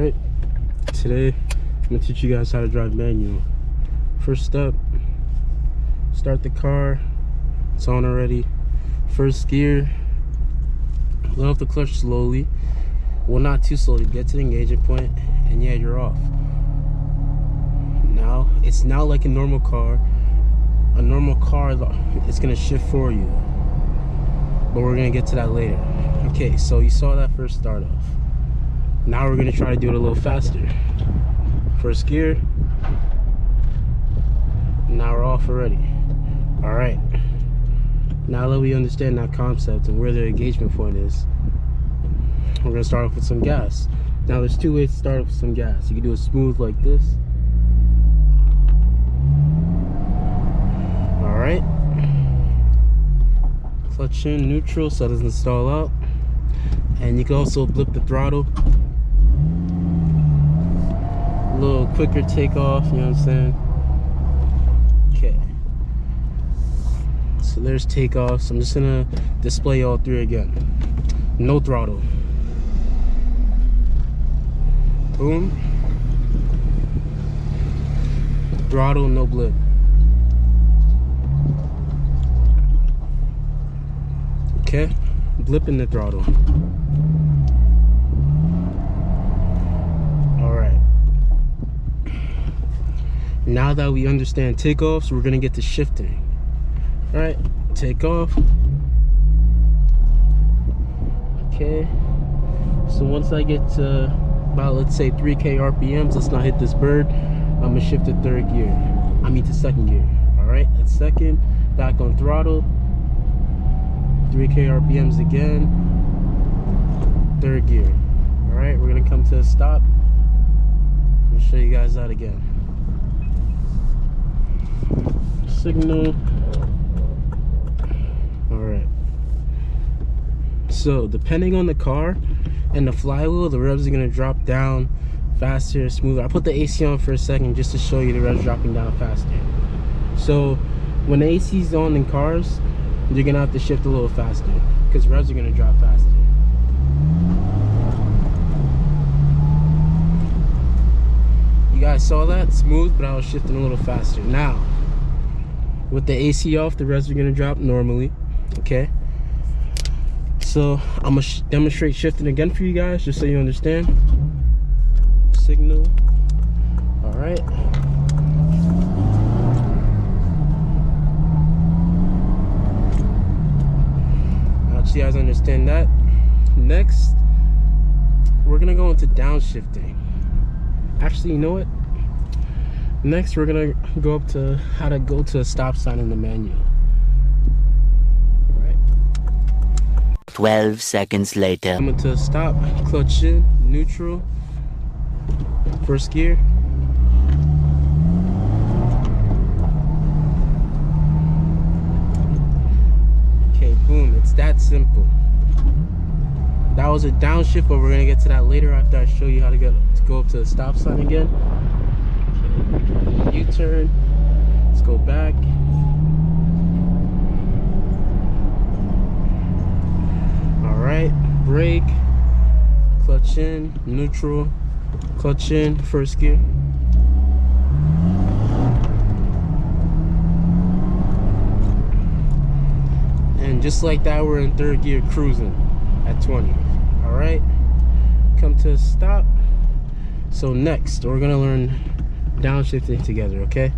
Alright, today I'm going to teach you guys how to drive manual. First step, start the car. It's on already. First gear, let off the clutch slowly. Well, not too slowly. Get to the engagement point, and yeah, you're off. Now, it's now like a normal car. A normal car, it's going to shift for you. But we're going to get to that later. Okay, so you saw that first start off. Now we're going to try to do it a little faster. First gear. Now we're off already. Alright. Now that we understand that concept and where the engagement point is, we're going to start off with some gas. Now there's two ways to start off with some gas. You can do it smooth like this. Alright. Clutch in, neutral so it doesn't stall out. And you can also blip the throttle. A little quicker takeoff, you know what I'm saying? Okay. So there's takeoffs. I'm just gonna display all three again. No throttle. Boom. Throttle, no blip. Okay. Blipping the throttle. Alright. Now that we understand takeoffs, we're gonna get to shifting. Alright, take off. Okay. So once I get to about, let's say, 3K RPMs, let's not hit this bird, I'm gonna shift to third gear. I mean to second gear. Alright, that's second. Back on throttle. 3K RPMs again. Third gear. Alright, we're gonna come to a stop. I'll show you guys that again. Signal. Alright. So, depending on the car and the flywheel, the revs are gonna drop down faster, smoother. I put the AC on for a second just to show you the revs dropping down faster. So, when the AC is on in cars, you're gonna have to shift a little faster because revs are gonna drop faster. You guys saw that? Smooth, but I was shifting a little faster. Now, with the AC off, the revs are gonna drop normally. Okay. So I'm gonna demonstrate shifting again for you guys, just so you understand. Signal. All right. You guys understand that. Next, we're gonna go into downshifting. Actually, you know what? Next, we're gonna go up to how to go to a stop sign in the manual. All right. 12 seconds later. Coming to a stop, clutch in, neutral, first gear. Boom, it's that simple. That was a downshift, but we're gonna get to that later after I show you how to go up to the stop sign again. Okay. U-turn. Let's go back. Alright, brake, clutch in, neutral, clutch in, first gear. Just like that, we're in third gear cruising at 20. Alright, come to a stop. So next, we're gonna learn downshifting together, okay?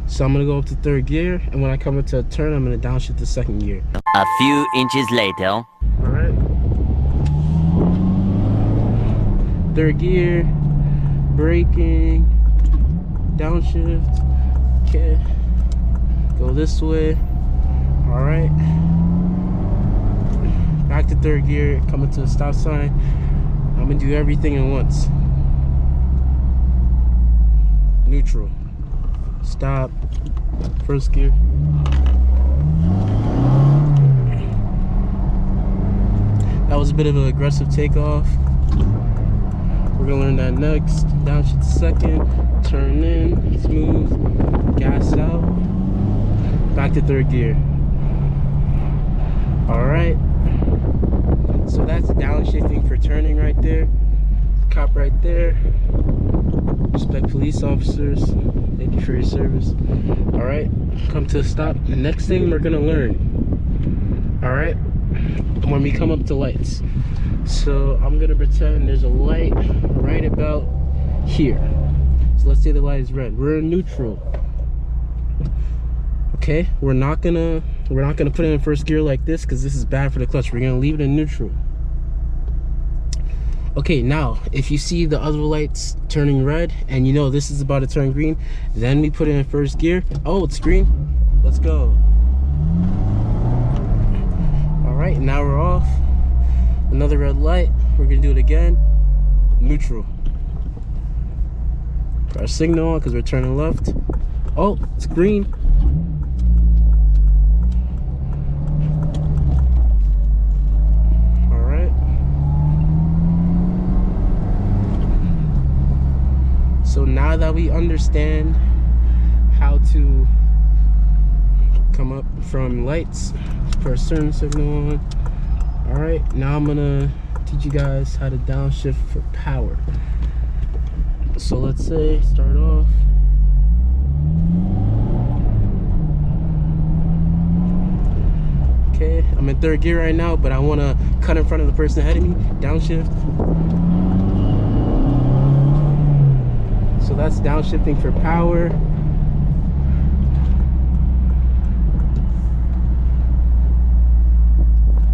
So I'm gonna go up to third gear, and when I come into a turn, I'm gonna downshift to second gear. A few inches later. Alright. Third gear, braking, downshift. Okay, go this way. Alright. Back to third gear, coming to a stop sign. I'm gonna do everything at once. Neutral. Stop. First gear. That was a bit of an aggressive takeoff. We're gonna learn that next. Downshift second. Turn in. Smooth. Gas out. Back to third gear. Alright. So that's downshifting for turning right there. cop right there. Respect police officers. Thank you for your service. All right, come to a stop. The next thing we're gonna learn, all right, when we come up to lights. So I'm gonna pretend there's a light right about here. So let's say the light is red. We're in neutral. Okay, we're not gonna put it in first gear like this because this is bad for the clutch. We're gonna leave it in neutral. Okay, now if you see the other lights turning red and you know this is about to turn green, then we put it in first gear. Oh, it's green. Let's go. All right, now we're off. Another red light. We're gonna do it again. Neutral. Put our signal on because we're turning left. Oh, it's green. All right. So now that we understand how to come up from lights, put a certain signal on. All right, now I'm gonna teach you guys how to downshift for power. So let's say start off. Okay, I'm in third gear right now, but I want to cut in front of the person ahead of me. Downshift. So that's downshifting for power.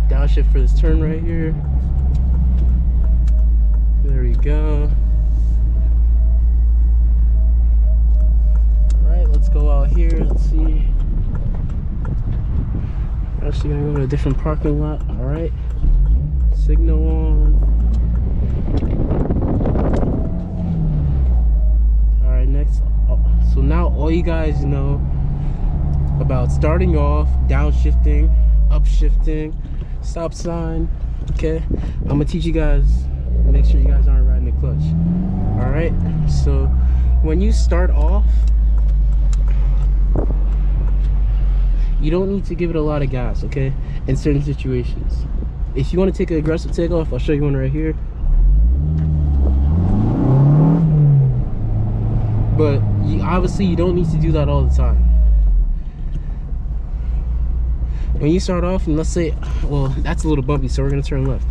Downshift for this turn right here. There we go. Alright, let's go out here. Let's see. We're actually gonna go to a different parking lot. Alright. Signal on. Alright, next. Oh, so now all you guys know about starting off, downshifting, upshifting, stop sign. Okay, I'm gonna teach you guys, make sure you guys aren't riding the clutch. All right, so when you start off, you don't need to give it a lot of gas, okay, in certain situations. If you want to take an aggressive takeoff, I'll show you one right here. But obviously you don't need to do that all the time. When you start off, and let's say, well, that's a little bumpy, so we're gonna turn left.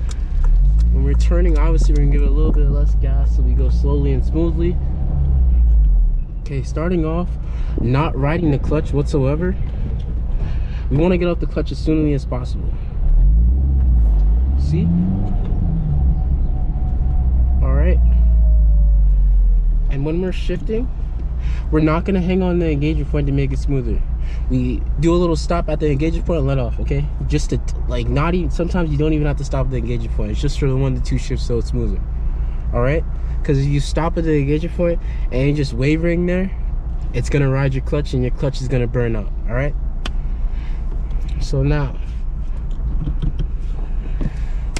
When we're turning, obviously we're gonna give it a little bit less gas so we go slowly and smoothly. Okay, starting off, not riding the clutch whatsoever. We want to get off the clutch as soon as possible. See? All right. And when we're shifting, we're not gonna hang on the engagement point to make it smoother. We do a little stop at the engagement point and let off, okay? Just to, like, not even, sometimes you don't even have to stop at the engagement point. It's just for the 1 to 2 shifts so it's smoother. All right? Because if you stop at the engagement point and you're just wavering there, it's gonna ride your clutch and your clutch is gonna burn out. All right? So now,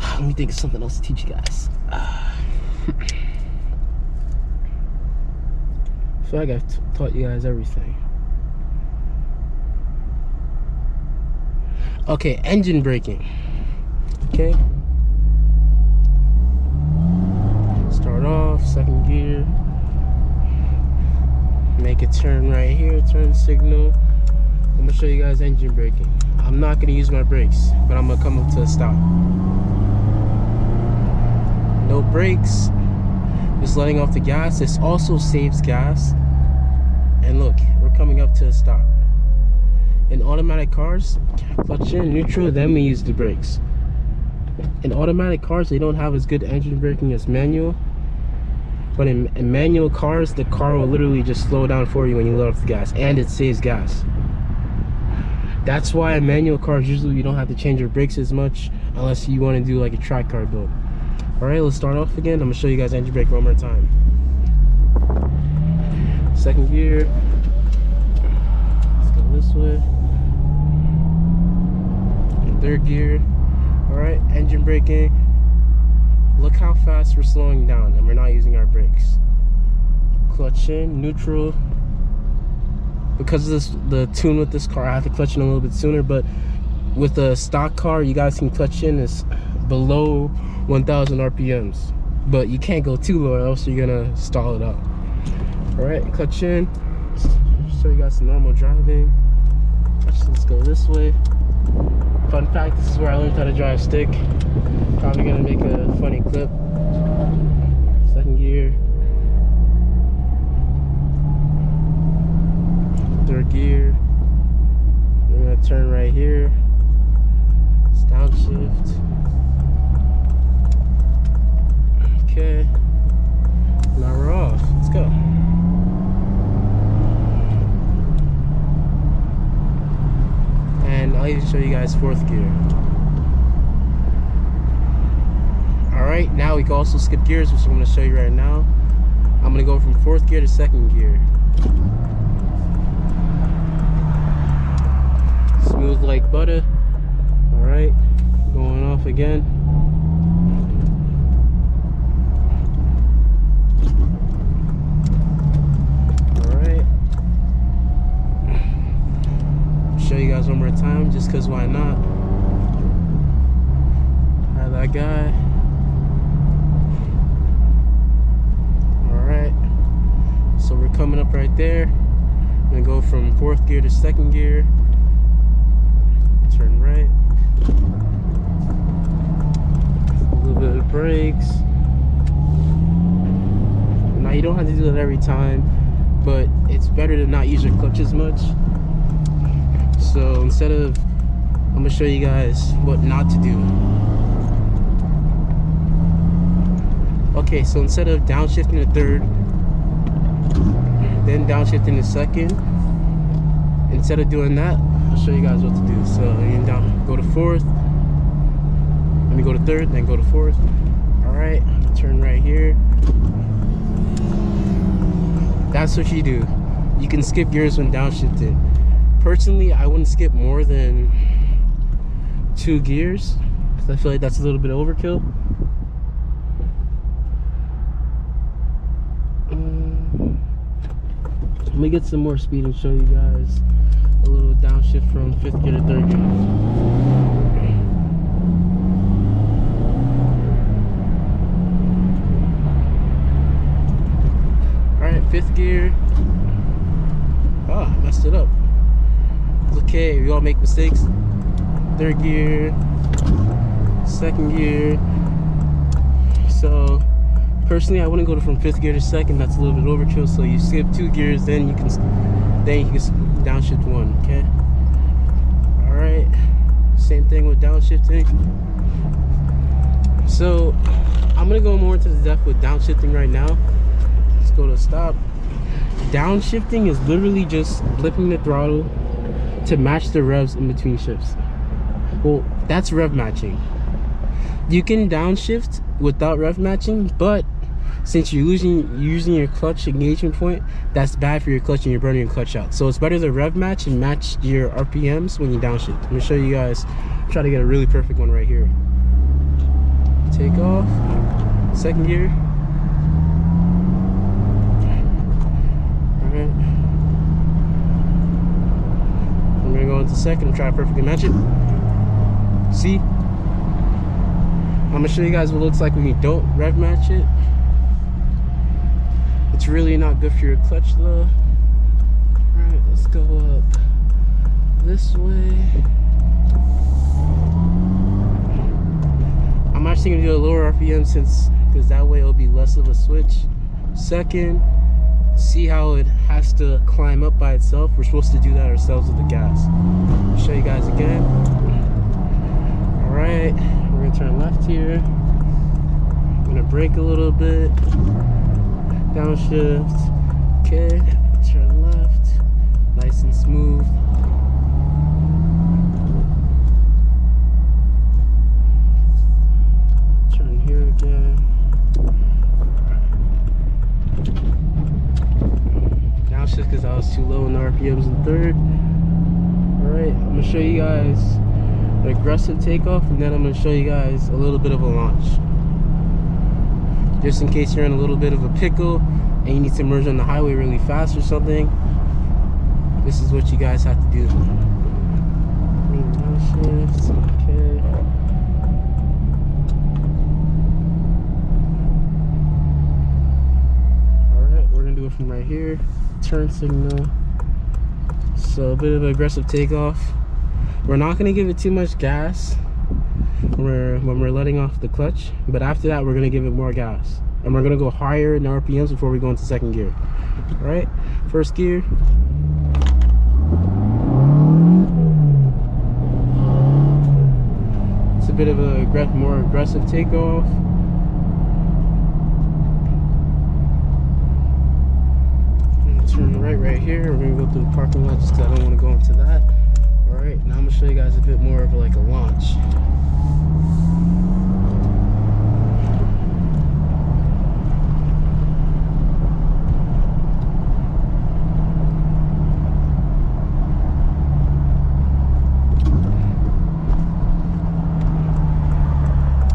let me think of something else to teach you guys. I feel like I've taught you guys everything. Okay, engine braking. Okay. Start off, second gear. Make a turn right here, turn signal. I'm gonna show you guys engine braking. I'm not gonna use my brakes, but I'm gonna come up to a stop. No brakes. Just letting off the gas. This also saves gas. And look, we're coming up to a stop. In automatic cars, clutch in, neutral, then we use the brakes. In automatic cars, they don't have as good engine braking as manual. But in manual cars, the car will literally just slow down for you when you let off the gas, and it saves gas. That's why in manual cars, usually you don't have to change your brakes as much unless you want to do like a track car build. All right, let's start off again. I'm gonna show you guys engine brake one more time. Second gear. Let's go this way. Third gear. All right, engine braking. Look how fast we're slowing down and we're not using our brakes. Clutch in, neutral. Because of this, the tune with this car, I have to clutch in a little bit sooner, but with a stock car, you guys can clutch in is below 1,000 RPMs. but you can't go too low or else you're gonna stall it out. All right, clutch in. Show you guys some normal driving. Let's go this way. Fun fact, this is where I learned how to drive stick. Probably gonna make a funny clip. Second gear. Third gear. We're gonna turn right here. It's downshift. Okay. Now we're off. Let's go. And I'll even show you guys fourth gear. Alright, now we can also skip gears, which I'm going to show you right now. I'm going to go from fourth gear to second gear. Smooth like butter. Alright, going off again. Show you guys one more time just because why not. Have that guy. Alright, so we're coming up right there. I'm gonna go from fourth gear to second gear. Turn right. A little bit of brakes. Now you don't have to do that every time, but it's better to not use your clutch as much. So instead of, I'm gonna show you guys what not to do. Okay, so instead of downshifting to third, then downshifting to second, instead of doing that, I'll show you guys what to do. So you go to fourth, let me go to third, then go to fourth. All right, turn right here. That's what you do. You can skip gears when downshifted. Personally, I wouldn't skip more than 2 gears because I feel like that's a little bit overkill. Let me get some more speed and show you guys a little downshift from 5th gear to 3rd gear. Alright, 5th gear. Oh, I messed it up. It's okay, we all make mistakes. 3rd gear, 2nd gear. So personally, I wouldn't go from 5th gear to 2nd. That's a little bit overkill. So you skip 2 gears, then you can downshift 1. Okay. All right. Same thing with downshifting. So I'm gonna go more into the depth with downshifting right now. Let's go to stop. Downshifting is literally just flipping the throttle to match the revs in between shifts. Well, that's rev matching. You can downshift without rev matching, but since you're using your clutch engagement point, that's bad for your clutch and you're burning your clutch out. So it's better to rev match and match your RPMs when you downshift. I'm gonna show you guys, try to get a really perfect one right here. Take off, 2nd gear. All right. I'm gonna go into 2nd and try to perfectly match it. See? I'm gonna show you guys what it looks like when you don't rev match it. It's really not good for your clutch though. Alright, let's go up this way. I'm actually gonna do a lower RPM because that way it'll be less of a switch. 2nd, see how it has to climb up by itself. We're supposed to do that ourselves with the gas. I'll show you guys again. Alright, we're gonna turn left here. I'm gonna brake a little bit. Downshift. Okay, turn left. Nice and smooth. Turn here again. Downshift because I was too low in the RPMs in 3rd. Alright, I'm gonna show you guys an aggressive takeoff, and then I'm going to show you guys a little bit of a launch. Just in case you're in a little bit of a pickle and you need to merge on the highway really fast or something, this is what you guys have to do. Shift, okay. from right here. Turn signal. So a bit of an aggressive takeoff. We're not gonna give it too much gas when we're letting off the clutch, but after that we're gonna give it more gas, and we're gonna go higher in RPMs before we go into second gear. All right, first gear. It's a bit of a more aggressive takeoff. Turn right here. We're gonna go through the parking lot just because I don't want to go into that. All right, now I'm gonna show you guys a bit more of like a launch.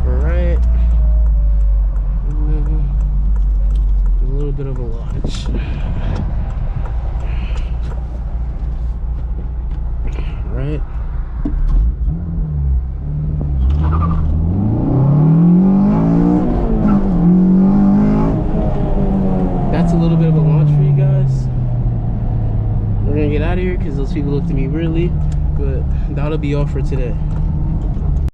All right, a little bit of a launch. Right. That's a little bit of a launch for you guys. We're gonna get out of here because those people looked at me weirdly, but that'll be all for today.